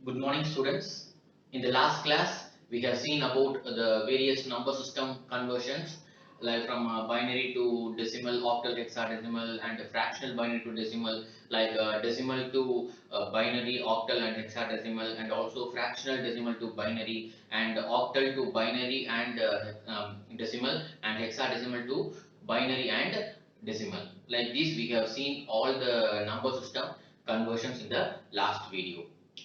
Good morning, students. In the last class, we have seen about the various number system conversions, like from binary to decimal, octal, hexadecimal, and fractional binary to decimal, like decimal to binary, octal, and hexadecimal, and also fractional decimal to binary, and octal to binary and decimal, and hexadecimal to binary and decimal. Like this, we have seen all the number system conversions in the last video.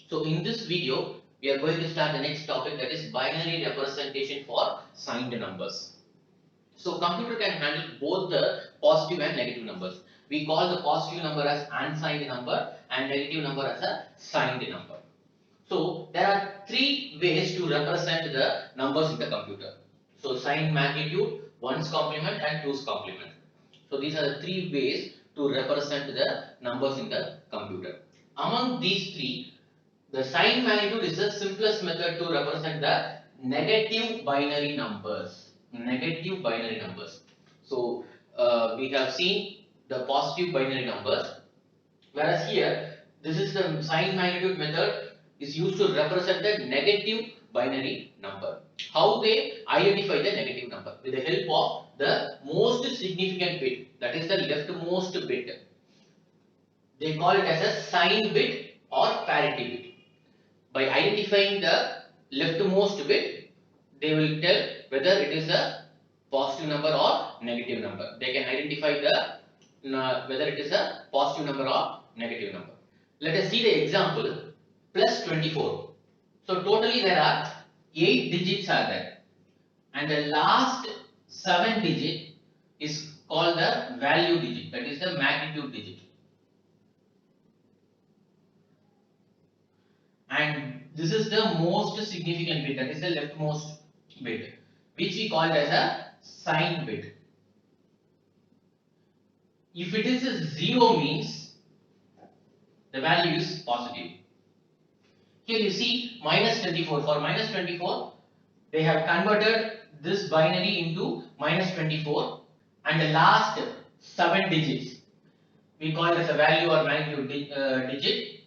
So in this video, we are going to start the next topic, that is binary representation for signed numbers. So computer can handle both the positive and negative numbers. We call the positive number as unsigned number and negative number as a signed number. So there are three ways to represent the numbers in the computer. So signed magnitude, ones complement and twos complement. So these are the three ways to represent the numbers in the computer. Among these three, the sign magnitude is the simplest method to represent the negative binary numbers. Negative binary numbers. So we have seen the positive binary numbers, whereas here this is the sign magnitude method is used to represent the negative binary number. How they identify the negative number? With the help of the most significant bit, that is the leftmost bit. They call it as a sign bit or parity bit. By identifying the leftmost bit, they will tell whether it is a positive number or negative number. They can identify the whether it is a positive number or negative number. Let us see the example, plus 24. So totally there are 8 digits are there, and the last 7 digit is called the value digit, that is the magnitude digit. And this is the most significant bit, that is the leftmost bit, which we call as a sign bit. If it is a 0 means the value is positive. Here you see minus 24. For minus 24, they have converted this binary into minus 24, and the last 7 digits we call it as a value or magnitude digit,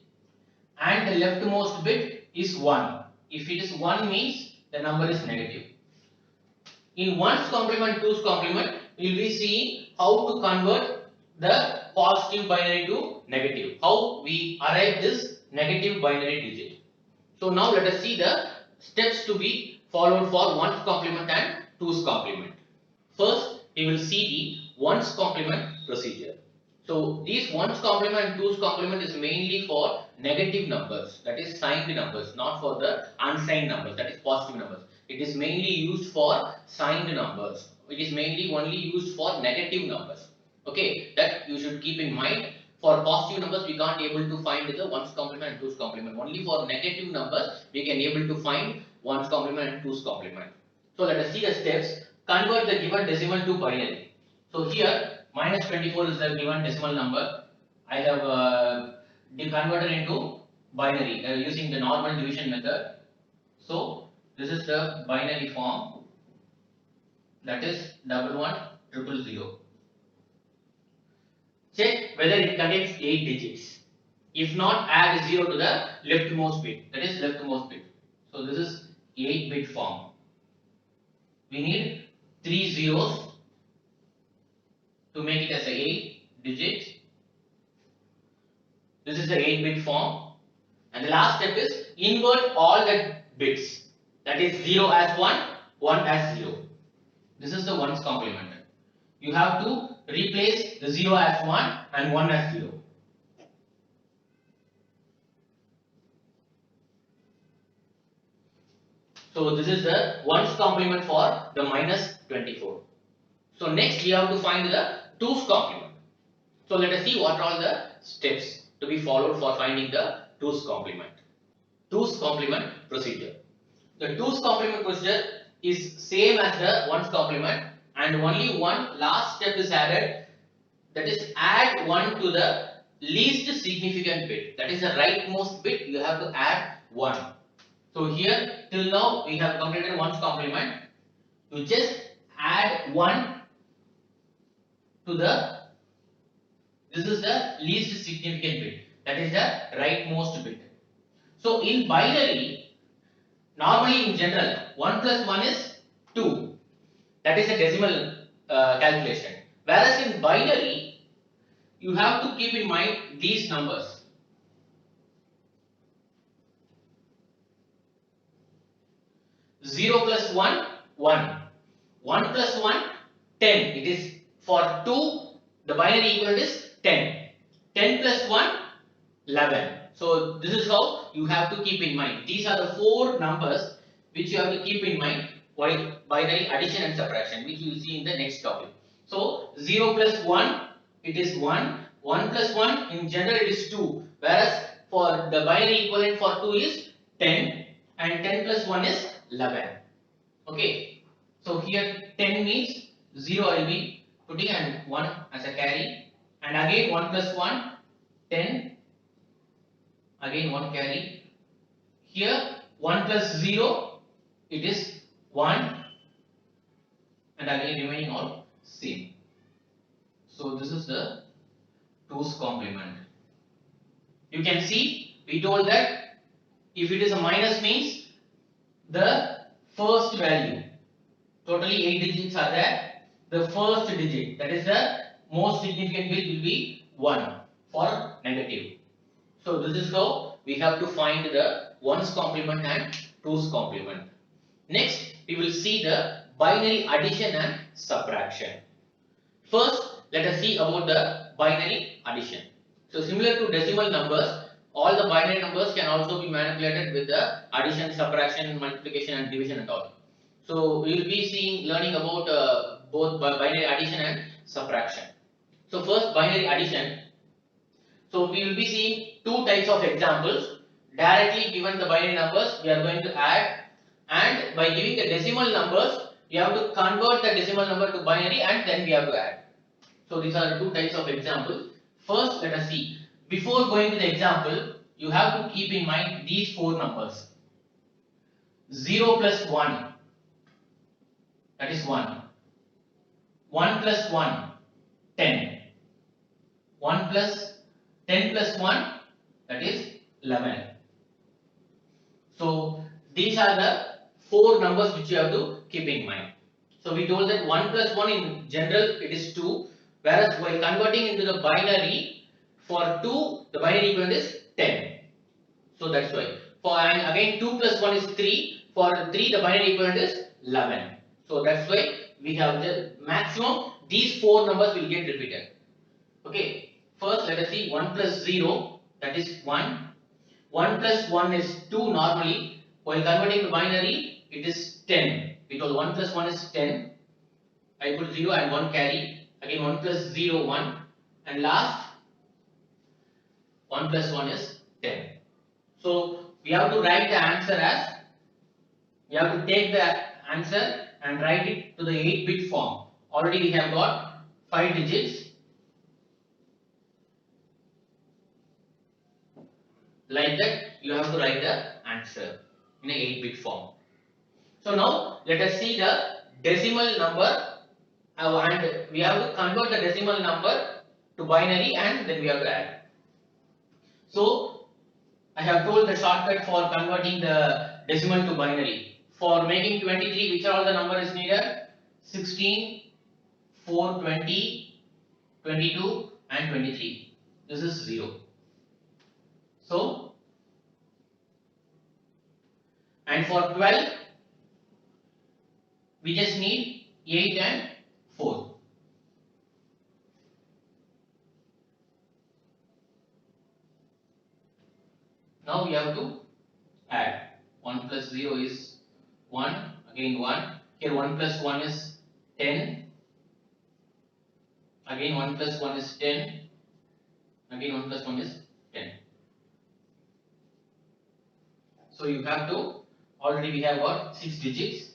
and the leftmost bit is 1. If it is 1 means the number is negative. In ones complement, twos complement, we will be seeing how to convert the positive binary to negative. How we arrive this negative binary digit. So now let us see the steps to be followed for ones complement and twos complement. First, we will see the ones complement procedure. So these ones complement and twos complement is mainly for negative numbers, that is signed numbers, not for the unsigned numbers, that is positive numbers. It is mainly used for signed numbers. It is mainly only used for negative numbers. Okay, that you should keep in mind. For positive numbers, we can't able to find the ones complement and twos complement. Only for negative numbers, we can able to find ones complement and twos complement. So let us see the steps. Convert the given decimal to binary. So here minus 24 is the given decimal number. I have converted into binary using the normal division method. So this is the binary form, that is 11100. Check whether it contains 8 digits. If not, add 0 to the leftmost bit, that is leftmost bit. So this is 8-bit form. We need 3 zeros to make it as a 8 digit. This is the 8-bit form. And the last step is invert all the bits. That is 0 as 1, 1 as 0. This is the ones complement. You have to replace the 0 as 1 and 1 as 0. So this is the ones complement for the minus 24. So next we have to find the twos complement. So let us see what are the steps to be followed for finding the twos complement. Twos complement procedure. The twos complement procedure is same as the ones complement, and only one last step is added, that is add 1 to the least significant bit, that is the rightmost bit. You have to add 1. So here till now we have completed ones complement. You just add 1 to the, this is the least significant bit, that is the rightmost bit. So in binary, normally in general, 1 plus 1 is 2. That is a decimal calculation. Whereas in binary, you have to keep in mind these numbers. 0 plus 1, 1. 1 plus 1, 10. It is for 2, the binary equivalent is 10. 10 plus 1, 11. So this is how you have to keep in mind. These are the 4 numbers which you have to keep in mind while binary addition and subtraction, which you will see in the next topic. So 0 plus 1, it is 1. 1 plus 1, in general it is 2. Whereas for the binary equivalent for 2 is 10. And 10 plus 1 is 11. Okay. So here 10 means 0 I will be putting and 1 as a carry. And again 1 plus 1, 10. Again 1 carry. Here 1 plus 0, it is 1. And again remaining all same. So this is the 2's complement. You can see we told that if it is a minus means the first value, totally 8 digits are there, the first digit, that is the most significant bit, will be 1 for negative. So this is how we have to find the 1's complement and 2's complement. Next we will see the binary addition and subtraction. First let us see about the binary addition. So similar to decimal numbers, all the binary numbers can also be manipulated with the addition, subtraction, multiplication and division and all. So we will be learning about both binary addition and subtraction. So first binary addition. So we will be seeing 2 types of examples. Directly given the binary numbers, we are going to add, and by giving the decimal numbers, you have to convert the decimal number to binary and then we have to add. So these are 2 types of examples. First let us see. Before going to the example, you have to keep in mind these 4 numbers. 0 plus 1, that is 1. 1 plus 1, 10. 1 plus 10 plus 1, that is 11. So these are the 4 numbers which you have to keep in mind. So we told that 1 plus 1 in general it is 2, whereas while converting into the binary, for 2 the binary equivalent is 10. So that's why. For, and again 2 plus 1 is 3, for 3 the binary equivalent is 11. So that's why we have the maximum these 4 numbers will get repeated. Okay. First let us see 1 plus 0, that is 1. 1 plus 1 is 2 normally. While converting to binary, it is 10. Because 1 plus 1 is 10. I put 0 and 1 carry. Again 1 plus 0, 1. And last 1 plus 1 is 10. So we have to write the answer as, we have to take the answer and write it to the 8-bit form. Already we have got 5 digits. Like that you have to write the answer in a 8-bit form. So now let us see the decimal number and we have to convert the decimal number to binary and then we have to add. So I have told the shortcut for converting the decimal to binary. For making 23, which are all the numbers needed? 16, 4, 20, 22 and 23. This is 0. So, and for 12, we just need 8 and 4. Now we have to add. 1 plus 0 is 1, again 1. Here 1 plus 1 is 10. Again 1 plus 1 is 10. Again 1 plus 1 is 10. So you have to, already we have got 6 digits.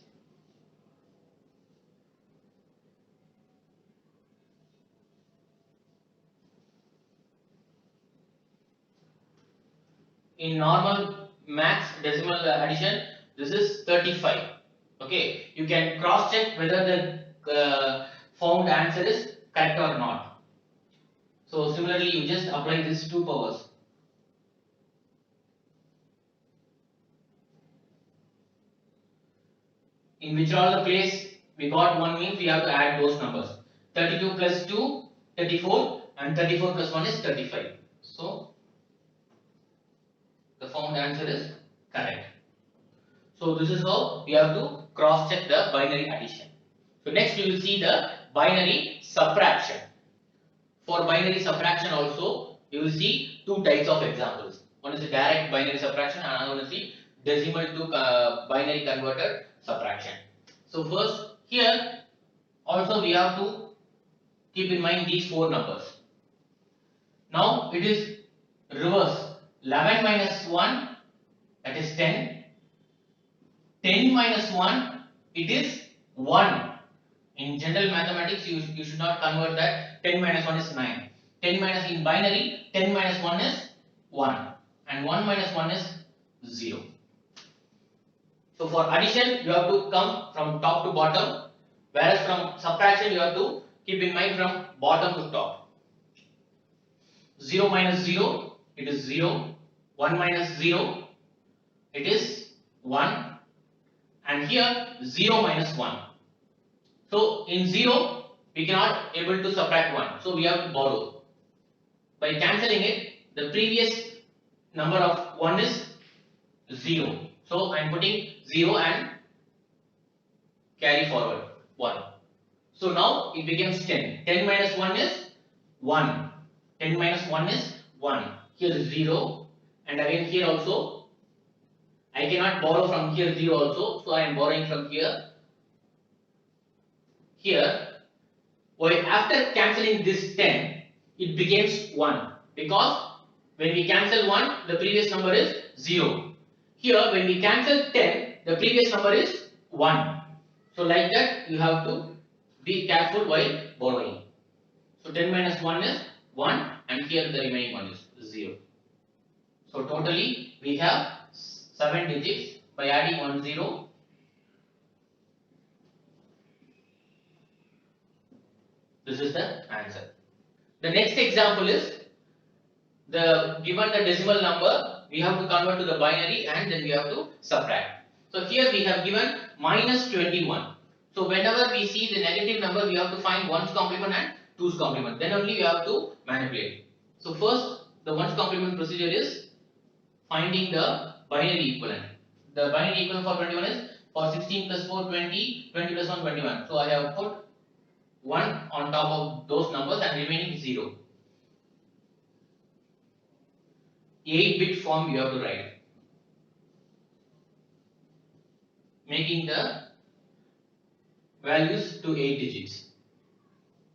In normal max decimal addition, this is 35. Okay, you can cross check whether the found answer is correct or not. So similarly, you just apply these 2 powers. in which all the place we got 1 means we have to add those numbers. 32 plus 2, 34, and 34 plus 1 is 35. So the found answer is correct. So this is how we have to cross check the binary addition. So next we will see the binary subtraction. For binary subtraction also you will see two types of examples. One is the direct binary subtraction and another one is the decimal to binary converted subtraction. So first here also we have to keep in mind these four numbers. Now it is reverse. 11 minus 1, that is 10. 10 minus 1, it is 1. In general mathematics you should not convert that. 10 minus 1 is 9. 10 minus in binary, 10 minus 1 is 1 and 1 minus 1 is 0. So for addition you have to come from top to bottom, whereas from subtraction you have to keep in mind from bottom to top. 0 minus 0, it is 0. 1 minus 0, it is 1. And here 0 minus 1. So in 0 we cannot able to subtract 1. So we have to borrow. By cancelling it, the previous number of 1 is 0. So I am putting 0 and carry forward 1. So now it becomes 10. 10 minus 1 is 1. 10 minus 1 is 1. Here is 0. And again here also I cannot borrow from here 0 also. So I am borrowing from here. Here, while after cancelling this 10, it becomes 1. Because when we cancel 1, the previous number is 0. Here, when we cancel 10, the previous number is 1. So like that, you have to be careful while borrowing. So 10 minus 1 is 1 and here the remaining one is 0. So totally we have 7 digits. By adding 1 0, this is the answer. The next example is given the decimal number, we have to convert to the binary and then we have to subtract. So here we have given minus 21. So whenever we see the negative number, we have to find 1's complement and 2's complement. Then only we have to manipulate. So first, the 1's complement procedure is finding the binary equivalent. The binary equivalent for 21 is for 16 plus 4 20, 20 plus 1 21. So I have put 1 on top of those numbers and remaining 0. 8-bit form you have to write, making the values to 8 digits.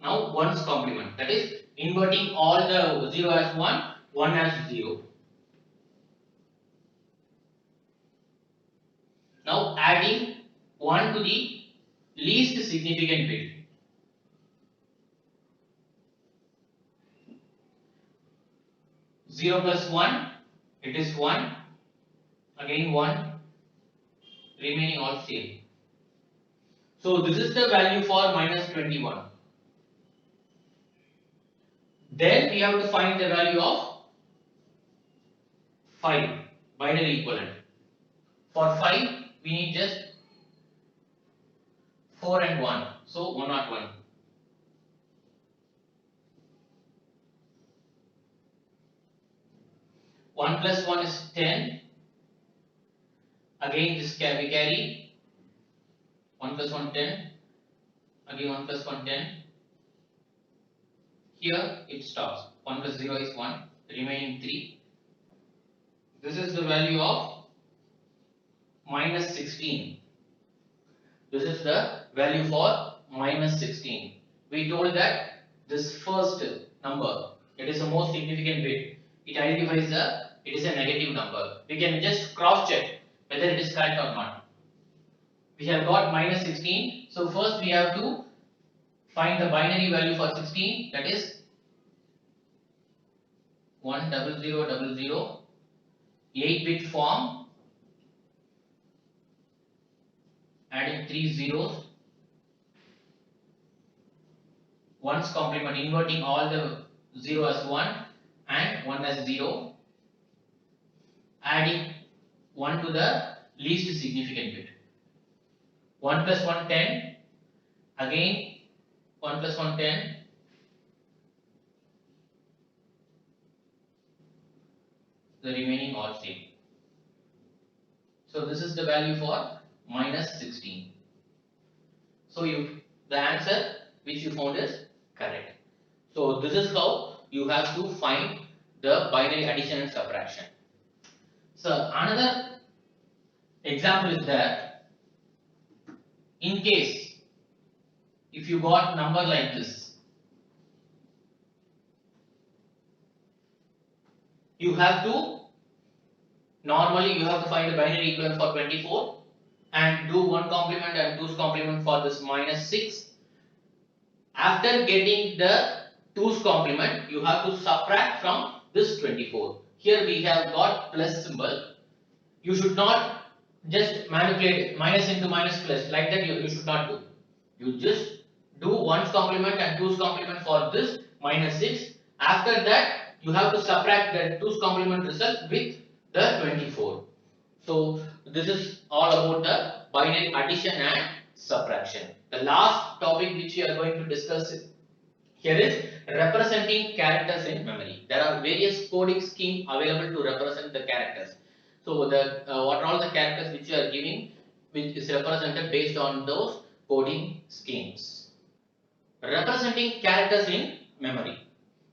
Now 1's complement, that is inverting all the 0 as 1, 1 as 0. Now adding 1 to the least significant bit. Zero plus 1, it is 1, again 1, remaining all same. So this is the value for minus 21. Then we have to find the value of 5, binary equivalent. For 5, we need just 4 and 1, so 101. One plus 1 is 10. Again this we carry 1 plus 1 10. Again 1 plus 1 10. Here it stops. 1 plus 0 is 1. Remaining 3. This is the value of minus 16. This is the value for minus 16. We told that this first number, it is the most significant bit. It identifies it is a negative number. We can just cross check whether it is correct or not. We have got minus 16. So first we have to find the binary value for 16, that is 10000, 8-bit form, adding 3 zeros, 1's complement, inverting all the 0 as 1 and 1 as 0, adding 1 to the least significant bit. 1 plus 1 10, again 1 plus 1 10, the remaining odd state. So this is the value for minus 16. So the answer which you found is correct. So this is how you have to find the binary addition and subtraction. So another example is that in case if you got number like this, you have to normally you have to find the binary equivalent for 24 and do 1 complement and 2's complement for this minus 6. After getting the 2's complement, you have to subtract from this 24. Here we have got plus symbol. You should not just manipulate minus into minus plus, like that you should not do. You just do 1's complement and 2's complement for this minus 6. After that, you have to subtract the 2's complement result with the 24. So this is all about the binary addition and subtraction. The last topic which we are going to discuss here is representing characters in memory. There are various coding schemes available to represent the characters. So the what are all the characters which you are giving, which is represented based on those coding schemes. Representing characters in memory.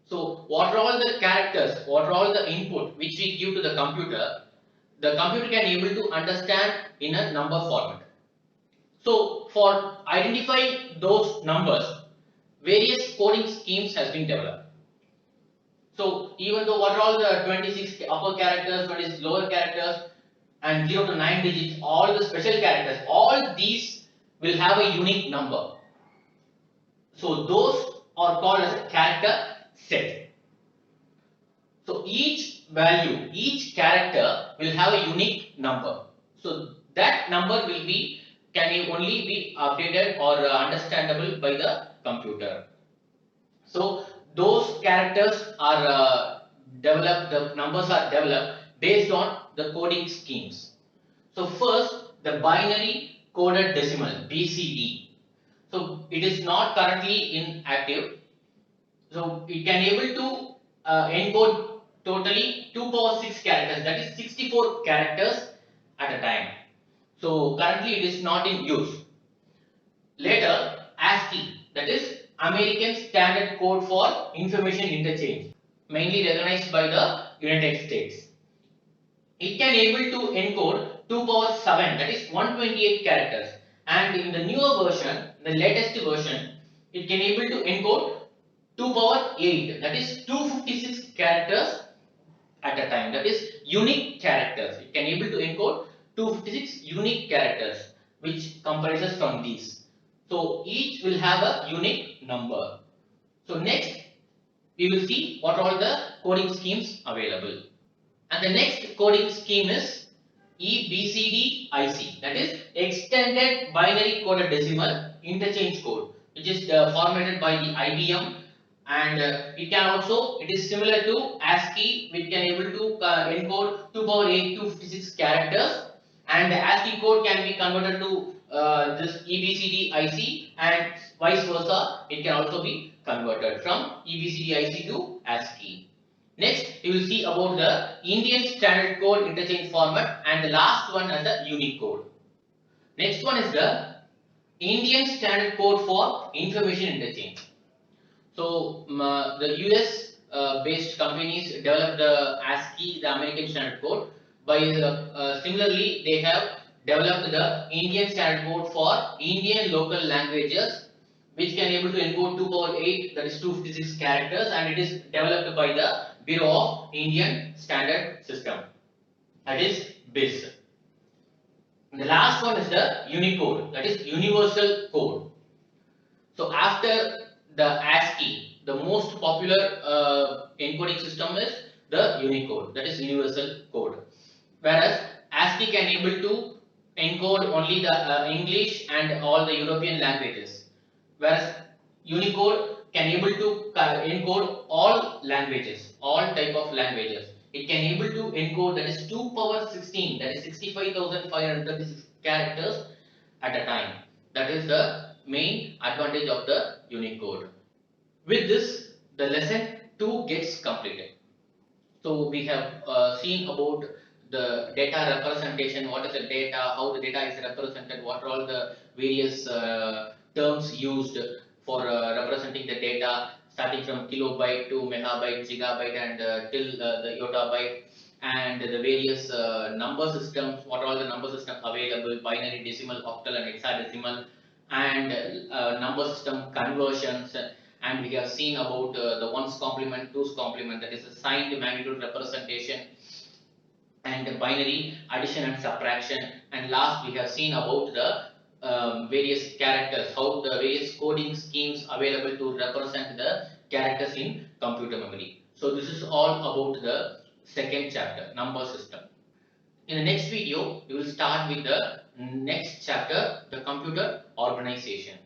So what are all the characters, what are all the input which we give to the computer can able to understand in a number format. So for identifying those numbers, various coding schemes has been developed. So even though what are all the 26 upper characters, 26 lower characters and 0 to 9 digits, all the special characters, all these will have a unique number. So those are called as a character set. So each value, each character will have a unique number. So that number will be can only be updated or understandable by the computer. So those characters are developed, the numbers are developed based on the coding schemes. So first, the binary coded decimal BCD. So it is not currently inactive. So it can able to encode totally 2 power 6 characters, that is 64 characters at a time. So currently it is not in use. Later, ASCII, that is American Standard Code for Information Interchange, mainly recognized by the United States. It can able to encode 2 power 7, that is 128 characters, and in the newer version, the latest version, it can able to encode 2 power 8, that is 256 characters at a time, that is unique characters. It can able to encode 256 unique characters which comprises from these. So each will have a unique number. So next we will see what are all the coding schemes available. And the next coding scheme is EBCDIC, that is Extended Binary Coded Decimal Interchange Code, which is formatted by the IBM, and it is similar to ASCII, which can able to encode 2 power 8 256 characters, and the ASCII code can be converted to this EBCDIC, and vice versa, it can also be converted from EBCDIC to ASCII. Next, you will see about the Indian Standard Code interchange format, and the last one as the Unicode. Next one is the Indian Standard Code for Information Interchange. So the US based companies developed the ASCII, the American Standard Code. By similarly, they have developed the Indian Standard Code for Indian local languages, which can able to encode 2 power 8, that is 256 characters, and it is developed by the Bureau of Indian Standard System, that is BIS. The last one is the Unicode, that is Universal Code. So after the ASCII, the most popular encoding system is the Unicode, that is Universal Code. Whereas ASCII can able to encode only the English and all the European languages, whereas Unicode can able to encode all languages, all type of languages. It can able to encode, that is 2 power 16, that is 65,536 characters at a time. That is the main advantage of the Unicode. With this, the lesson 2 gets completed. So we have seen about the data representation, what is the data, how the data is represented, what are all the various terms used for representing the data, starting from kilobyte to megabyte, gigabyte, and till the yottabyte, and the various number systems, what are all the number systems available, binary, decimal, octal, and hexadecimal, and number system conversions. And we have seen about the ones complement, twos complement, that is a signed magnitude representation, and the binary addition and subtraction. And last, we have seen about the various characters, how the various coding schemes available to represent the characters in computer memory. So this is all about the second chapter, number system. In the next video, we will start with the next chapter, the computer organization.